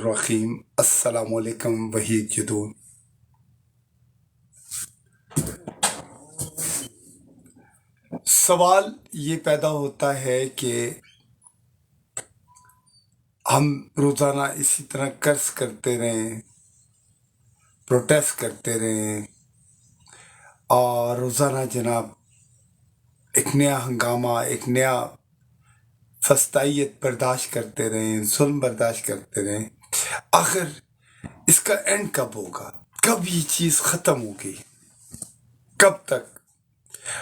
الرحیم السلام علیکم وحید جدون۔ سوال یہ پیدا ہوتا ہے کہ ہم روزانہ اسی طرح قرض کرتے رہیں، پروٹیسٹ کرتے رہیں اور روزانہ جناب ایک نیا ہنگامہ، ایک نیا فسطائیت برداشت کرتے رہیں، ظلم برداشت کرتے رہیں۔ آخر اس کا اینڈ کب ہوگا؟ کب یہ چیز ختم ہوگی؟ کب تک؟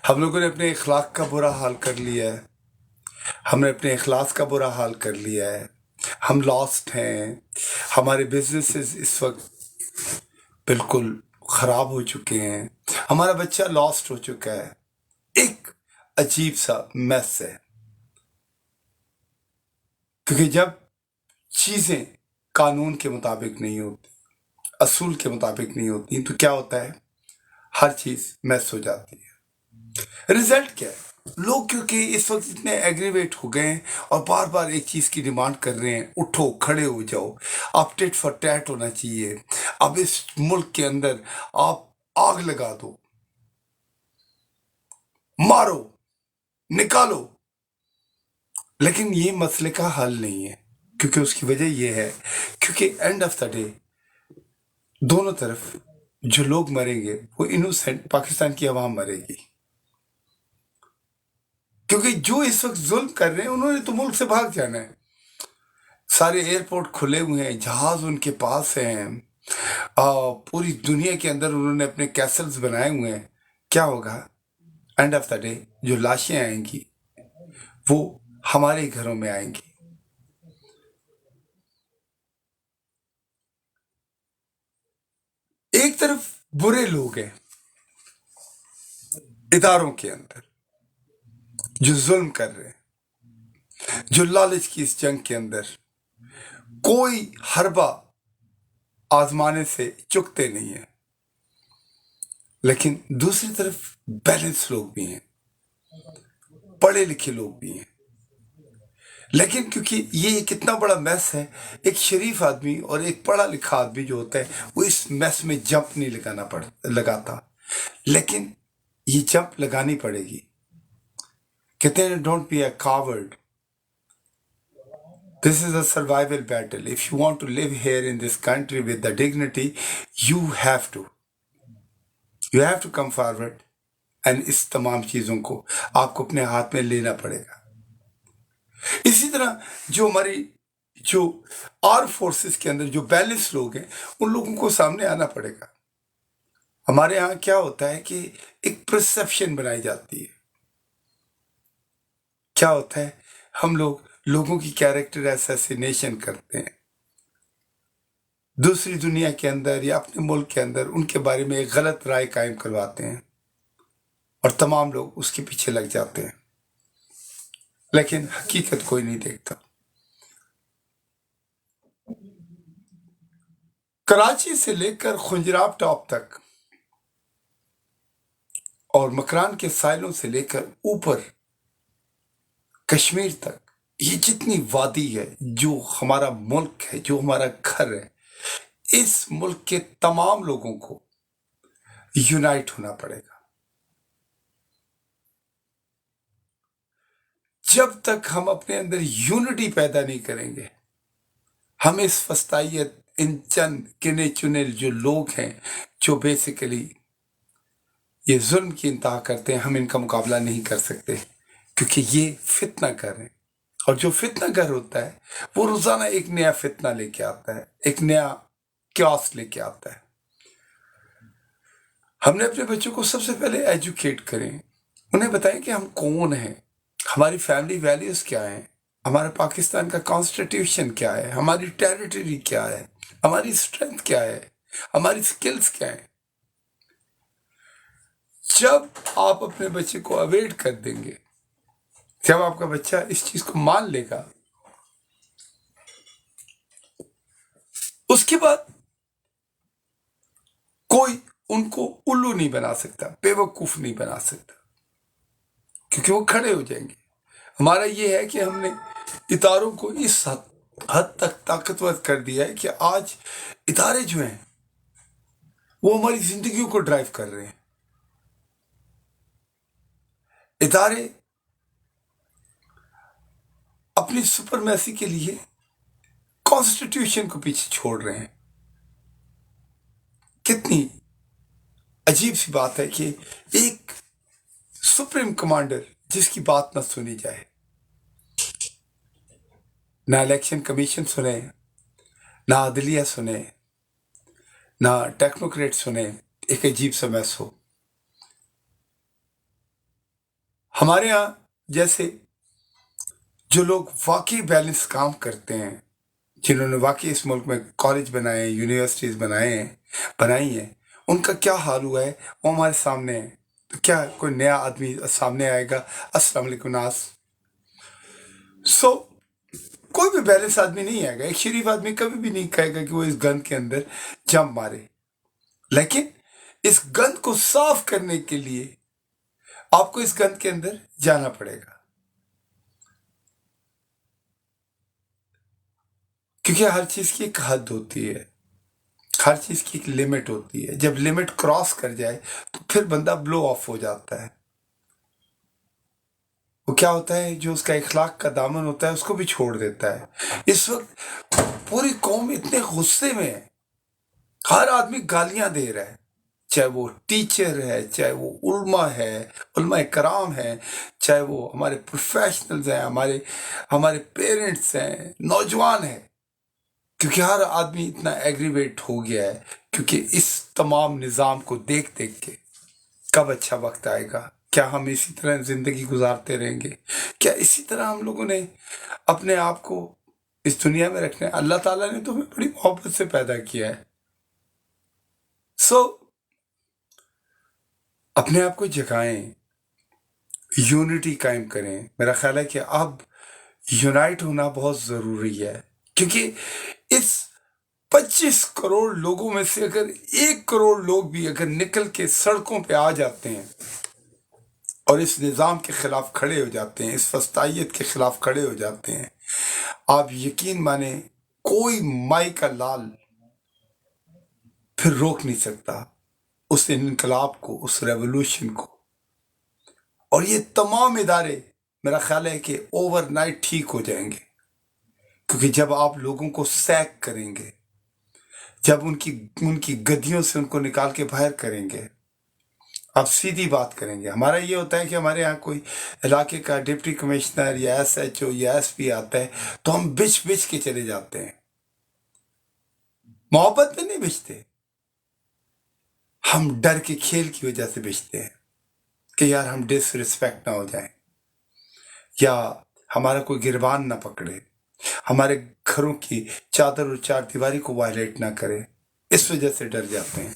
ہم لوگوں نے اپنے اخلاق کا برا حال کر لیا ہے، ہم نے اپنے اخلاص کا برا حال کر لیا ہے، ہم لاسٹ ہیں، ہمارے بزنسز اس وقت بالکل خراب ہو چکے ہیں، ہمارا بچہ لاسٹ ہو چکا ہے۔ ایک عجیب سا میس ہے، کیونکہ جب چیزیں قانون کے مطابق نہیں ہوتی، اصول کے مطابق نہیں ہوتی، تو کیا ہوتا ہے؟ ہر چیز میس ہو جاتی ہے۔ رزلٹ کیا ہے؟ لوگ کیونکہ اس وقت اتنے ایگریویٹ ہو گئے ہیں اور بار بار ایک چیز کی ڈیمانڈ کر رہے ہیں، اٹھو، کھڑے ہو جاؤ، آپ ٹیٹ فار ٹیٹ ہونا چاہیے، اب اس ملک کے اندر آپ آگ لگا دو، مارو، نکالو۔ لیکن یہ مسئلے کا حل نہیں ہے، کیونکہ اس کی وجہ یہ ہے کیونکہ اینڈ آف دا ڈے دونوں طرف جو لوگ مریں گے وہ انوسینٹ پاکستان کی عوام مرے گی، کیونکہ جو اس وقت ظلم کر رہے ہیں انہوں نے تو ملک سے بھاگ جانا ہے۔ سارے ایئرپورٹ کھلے ہوئے ہیں، جہاز ان کے پاس ہیں، پوری دنیا کے اندر انہوں نے اپنے کیسلز بنائے ہوئے ہیں۔ کیا ہوگا؟ اینڈ آف دا ڈے جو لاشیں آئیں گی وہ ہمارے گھروں میں آئیں گی۔ ایک طرف برے لوگ ہیں اداروں کے اندر جو ظلم کر رہے ہیں، جو لالچ کی اس جنگ کے اندر کوئی حربہ آزمانے سے چکتے نہیں ہیں، لیکن دوسری طرف بیلنس لوگ بھی ہیں، پڑھے لکھے لوگ بھی ہیں۔ لیکن کیونکہ یہ کتنا بڑا میس ہے، ایک شریف آدمی اور ایک پڑھا لکھا آدمی جو ہوتا ہے وہ اس میس میں جمپ نہیں لگاتا، لیکن یہ جمپ لگانی پڑے گی۔ کہتے ہیں don't be a coward, this is a survival battle, if you want to live here in this country with the dignity you have to come forward, and اس تمام چیزوں کو آپ کو اپنے ہاتھ میں لینا پڑے گا۔ اسی طرح جو ہماری جو آرم فورسز کے اندر جو بیلنس لوگ ہیں ان لوگوں کو سامنے آنا پڑے گا۔ ہمارے ہاں کیا ہوتا ہے کہ ایک پرسیپشن بنائی جاتی ہے، کیا ہوتا ہے؟ ہم لوگوں کی کیریکٹر اسیسینیشن کرتے ہیں، دوسری دنیا کے اندر یا اپنے ملک کے اندر ان کے بارے میں ایک غلط رائے قائم کرواتے ہیں اور تمام لوگ اس کے پیچھے لگ جاتے ہیں، لیکن حقیقت کوئی نہیں دیکھتا۔ کراچی سے لے کر خنجراب ٹاپ تک اور مکران کے سائلوں سے لے کر اوپر کشمیر تک، یہ جتنی وادی ہے، جو ہمارا ملک ہے، جو ہمارا گھر ہے، اس ملک کے تمام لوگوں کو یونائٹ ہونا پڑے گا۔ جب تک ہم اپنے اندر یونٹی پیدا نہیں کریں گے، ہم اس فسطائیت، ان چند گنے چنے جو لوگ ہیں جو بیسیکلی یہ ظلم کی انتہا کرتے ہیں، ہم ان کا مقابلہ نہیں کر سکتے، کیونکہ یہ فتنہ گر ہے، اور جو فتنہ گر ہوتا ہے وہ روزانہ ایک نیا فتنہ لے کے آتا ہے، ایک نیا کیاس لے کے آتا ہے۔ ہم نے اپنے بچوں کو سب سے پہلے ایجوکیٹ کریں، انہیں بتائیں کہ ہم کون ہیں، ہماری فیملی ویلیوز کیا ہیں، ہمارا پاکستان کا کانسٹیٹیوشن کیا ہے، ہماری ٹیریٹری کیا ہے، ہماری اسٹرینتھ کیا ہے، ہماری سکلز کیا ہیں۔ جب آپ اپنے بچے کو اویئر کر دیں گے، جب آپ کا بچہ اس چیز کو مان لے گا، اس کے بعد کوئی ان کو الو نہیں بنا سکتا، بے وقوف نہیں بنا سکتا، کیونکہ وہ کھڑے ہو جائیں گے۔ ہمارا یہ ہے کہ ہم نے اداروں کو اس حد حد تک طاقتور کر دیا ہے کہ آج ادارے جو ہیں وہ ہماری زندگیوں کو ڈرائیو کر رہے ہیں. ادارے اپنی سپرمیسی کے لیے کانسٹیٹیوشن کو پیچھے چھوڑ رہے ہیں. کتنی عجیب سی بات ہے کہ ایک سپریم کمانڈر جس کی بات نہ سنی جائے، نہ الیکشن کمیشن سنے، نہ عدلیہ سنے، نہ ٹیکنوکریٹ سنے، ایک عجیب سا میس ہو. ہمارے ہاں جیسے جو لوگ واقعی بیلنس کام کرتے ہیں، جنہوں نے واقعی اس ملک میں کالج بنائے، یونیورسٹیز بنائی ہیں، ان کا کیا حال ہوا ہے وہ ہمارے سامنے ہے. تو کیا کوئی نیا آدمی سامنے آئے گا؟ السلام علیکم ناز. کوئی بھی بیلنس آدمی نہیں آئے گا. ایک شریف آدمی کبھی بھی نہیں کہے گا کہ وہ اس گند کے اندر جمپ مارے. لیکن اس گند کو صاف کرنے کے لیے آپ کو اس گند کے اندر جانا پڑے گا، کیونکہ ہر چیز کی ایک حد ہوتی ہے، ہر چیز کی ایک لمٹ ہوتی ہے. جب لمٹ کراس کر جائے تو پھر بندہ بلو آف ہو جاتا ہے. وہ کیا ہوتا ہے، جو اس کا اخلاق کا دامن ہوتا ہے اس کو بھی چھوڑ دیتا ہے. اس وقت پوری قوم اتنے غصے میں ہے، ہر آدمی گالیاں دے رہا ہے، چاہے وہ ٹیچر ہے، چاہے وہ علماء ہے، علماء کرام ہے، چاہے وہ ہمارے پروفیشنلز ہیں، ہمارے پیرنٹس ہیں، نوجوان ہیں. کیونکہ ہر آدمی اتنا ایگریویٹ ہو گیا ہے، کیونکہ اس تمام نظام کو دیکھ دیکھ کے کب اچھا وقت آئے گا. کیا ہم اسی طرح زندگی گزارتے رہیں گے؟ کیا اسی طرح ہم لوگوں نے اپنے آپ کو اس دنیا میں رکھنا ہے؟ اللہ تعالیٰ نے تو ہمیں بڑی محبت سے پیدا کیا ہے. اپنے آپ کو جگائیں، یونٹی قائم کریں. میرا خیال ہے کہ اب یونائٹ ہونا بہت ضروری ہے، کیونکہ اس 25 کروڑ لوگوں میں سے اگر 1 کروڑ لوگ بھی اگر نکل کے سڑکوں پہ آ جاتے ہیں اور اس نظام کے خلاف کھڑے ہو جاتے ہیں، اس فسطائیت کے خلاف کھڑے ہو جاتے ہیں، آپ یقین مانیں کوئی مائی کا لال پھر روک نہیں سکتا اس انقلاب کو، اس ریولوشن کو. اور یہ تمام ادارے میرا خیال ہے کہ اوور نائٹ ٹھیک ہو جائیں گے، کیونکہ جب آپ لوگوں کو سیک کریں گے، جب ان کی گدیوں سے ان کو نکال کے باہر کریں گے، آپ سیدھی بات کریں گے. ہمارا یہ ہوتا ہے کہ ہمارے یہاں کوئی علاقے کا ڈپٹی کمشنر یا ایس ایچ او یا ایس پی آتا ہے تو ہم بچ کے چلے جاتے ہیں. محبت میں نہیں بچتے، ہم ڈر کے کھیل کی وجہ سے بچتے ہیں کہ یار ہم ڈس رسپیکٹ نہ ہو جائیں، یا ہمارا کوئی گربان نہ پکڑے، ہمارے گھروں کی چادر اور چار دیواری کو وائلیٹ نہ کرے. اس وجہ سے ڈر جاتے ہیں.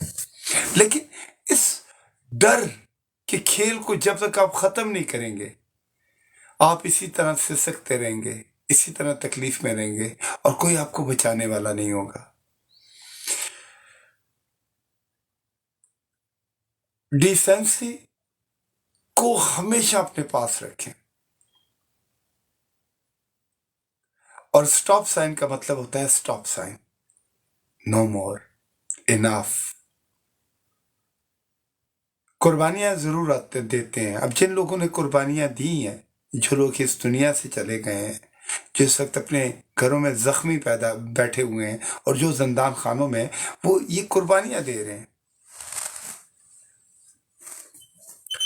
لیکن اس ڈر کے کھیل کو جب تک آپ ختم نہیں کریں گے، آپ اسی طرح سسکتے رہیں گے، اسی طرح تکلیف میں رہیں گے، اور کوئی آپ کو بچانے والا نہیں ہوگا. ڈیسنسی کو ہمیشہ اپنے پاس رکھیں. اور سٹاپ سائن کا مطلب ہوتا ہے سٹاپ سائن، نو مور، اناف. قربانیاں ضرور دیتے ہیں. اب جن لوگوں نے قربانیاں دی ہیں، جو لوگ اس دنیا سے چلے گئے ہیں، جو اس وقت اپنے گھروں میں زخمی بیٹھے ہوئے ہیں اور جو زندان خانوں میں، وہ یہ قربانیاں دے رہے ہیں.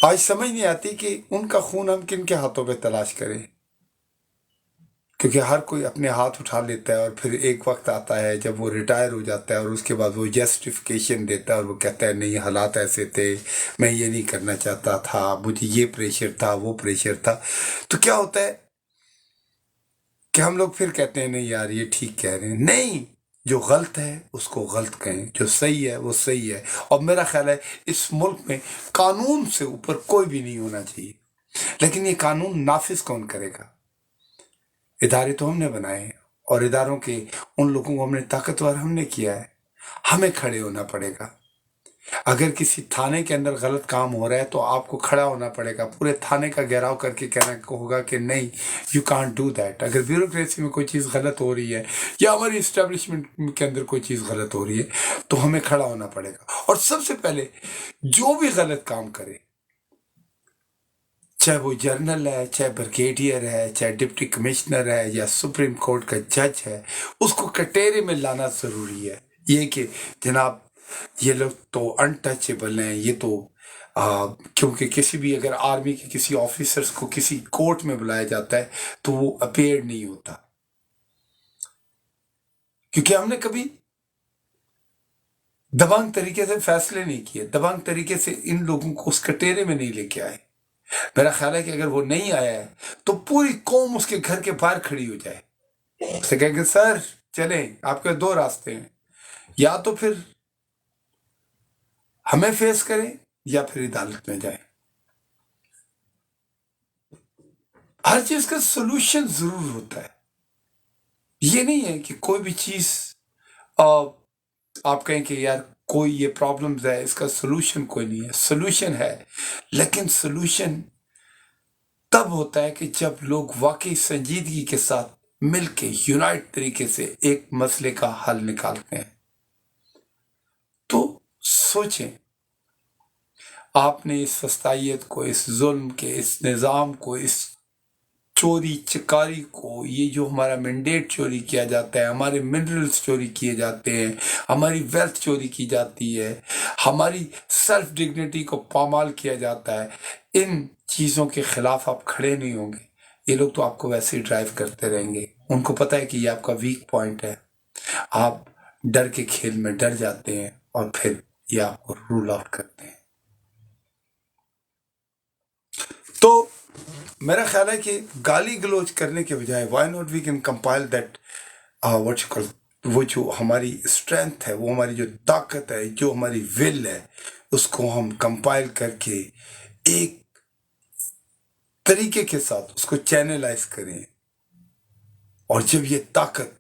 آج سمجھ نہیں آتی کہ ان کا خون ہم کن کے ہاتھوں پہ تلاش کریں، کیونکہ ہر کوئی اپنے ہاتھ اٹھا لیتا ہے اور پھر ایک وقت آتا ہے جب وہ ریٹائر ہو جاتا ہے اور اس کے بعد وہ جسٹیفیکیشن دیتا ہے اور وہ کہتا ہے نہیں حالات ایسے تھے، میں یہ نہیں کرنا چاہتا تھا، مجھے یہ پریشر تھا، وہ پریشر تھا. تو کیا ہوتا ہے کہ ہم لوگ پھر کہتے ہیں نہیں یار یہ ٹھیک کہہ رہے ہیں. نہیں، جو غلط ہے اس کو غلط کہیں، جو صحیح ہے وہ صحیح ہے. اور میرا خیال ہے اس ملک میں قانون سے اوپر کوئی بھی نہیں ہونا چاہیے. لیکن یہ قانون نافذ کون کرے گا؟ ادارے تو ہم نے بنائے ہیں، اور اداروں کے ان لوگوں کو ہم نے طاقتور ہم نے کیا ہے. ہمیں کھڑے ہونا پڑے گا. اگر کسی تھانے کے اندر غلط کام ہو رہا ہے تو آپ کو کھڑا ہونا پڑے گا، پورے تھانے کا گھیراؤ کر کے کہنا ہوگا کہ نہیں، یو کانٹ ڈو دیٹ۔ اگر بیوروکریسی میں کوئی چیز غلط ہو رہی ہے یا ہماری اسٹیبلشمنٹ کے اندر کوئی چیز غلط ہو رہی ہے تو ہمیں کھڑا ہونا پڑے گا، اور سب سے پہلے جو بھی غلط کام کرے، چاہے وہ جرنل ہے، چاہے بریگیڈیئر ہے، چاہے ڈپٹی کمشنر ہے یا سپریم کورٹ کا جج ہے، اس کو کٹہرے میں لانا ضروری ہے۔ یہ کہ جناب یہ لوگ تو انٹچیبل ہیں، یہ تو کیونکہ کسی بھی اگر آرمی کے کسی آفیسرز کو کسی کورٹ میں بلایا جاتا ہے تو وہ اپیئر نہیں ہوتا، کیونکہ ہم نے کبھی دبنگ طریقے سے فیصلے نہیں کیے، دبنگ طریقے سے ان لوگوں کو اس کٹہرے میں نہیں لے کے آئے۔ میرا خیال ہے کہ اگر وہ نہیں آیا ہے تو پوری قوم اس کے گھر کے باہر کھڑی ہو جائے، اسے کہیں کہ سر چلیں، آپ کے دو راستے ہیں، یا تو پھر ہمیں فیس کریں یا پھر عدالت میں جائیں۔ ہر چیز کا سولوشن ضرور ہوتا ہے، یہ نہیں ہے کہ کوئی بھی چیز آپ کہیں کہ یار کوئی یہ پرابلمز ہے، اس کا سولوشن کوئی نہیں ہے۔ سولوشن ہے، لیکن سولوشن تب ہوتا ہے کہ جب لوگ واقعی سنجیدگی کے ساتھ مل کے یونائٹ طریقے سے ایک مسئلے کا حل نکالتے ہیں۔ تو سوچیں، آپ نے اس فسطائیت کو، اس ظلم کے، اس نظام کو، اس چوری چکاری کو، یہ جو ہمارا مینڈیٹ چوری کیا جاتا ہے، ہمارے منرلز چوری کیے جاتے ہیں، ہماری ویلتھ چوری کی جاتی ہے، ہماری سیلف ڈگنیٹی کو پامال کیا جاتا ہے، ان چیزوں کے خلاف آپ کھڑے نہیں ہوں گے، یہ لوگ تو آپ کو ویسے ہی ڈرائیو کرتے رہیں گے۔ ان کو پتہ ہے کہ یہ آپ کا ویک پوائنٹ ہے، آپ ڈر کے کھیل میں ڈر جاتے ہیں اور پھر یہ آپ کو رول آؤٹ کرتے ہیں۔ تو میرا خیال ہے کہ گالی گلوچ کرنے کے بجائے why not we can compile that وہ جو ہماری اسٹرینتھ ہے، وہ ہماری جو طاقت ہے، جو ہماری ول ہے، اس کو ہم کمپائل کر کے ایک طریقے کے ساتھ اس کو چینلائز کریں، اور جب یہ طاقت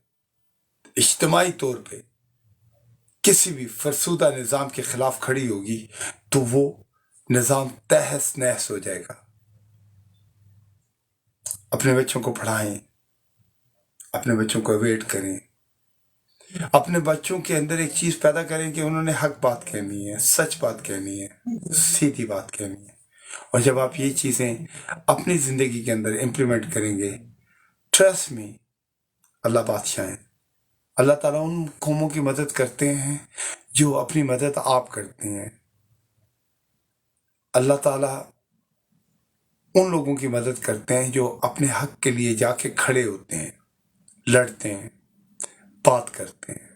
اجتماعی طور پہ کسی بھی فرسودہ نظام کے خلاف کھڑی ہوگی تو وہ نظام تہس نہس ہو جائے گا۔ اپنے بچوں کو پڑھائیں، اپنے بچوں کو اویٹ کریں، اپنے بچوں کے اندر ایک چیز پیدا کریں کہ انہوں نے حق بات کہنی ہے، سچ بات کہنی ہے، سیدھی بات کہنی ہے۔ اور جب آپ یہ چیزیں اپنی زندگی کے اندر امپلیمنٹ کریں گے، ٹرسٹ می، اللہ بادشاہ ہیں، اللہ تعالیٰ ان قوموں کی مدد کرتے ہیں جو اپنی مدد آپ کرتے ہیں۔ اللہ تعالیٰ ان لوگوں کی مدد کرتے ہیں جو اپنے حق کے لیے جا کے کھڑے ہوتے ہیں، لڑتے ہیں، بات کرتے ہیں،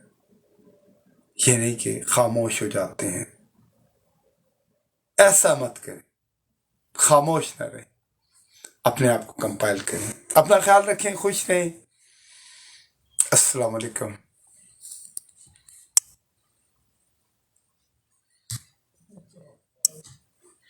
یہ نہیں کہ خاموش ہو جاتے ہیں۔ ایسا مت کریں، خاموش نہ رہیں، اپنے آپ کو کمپائل کریں۔ اپنا خیال رکھیں، خوش رہیں۔ السلام علیکم۔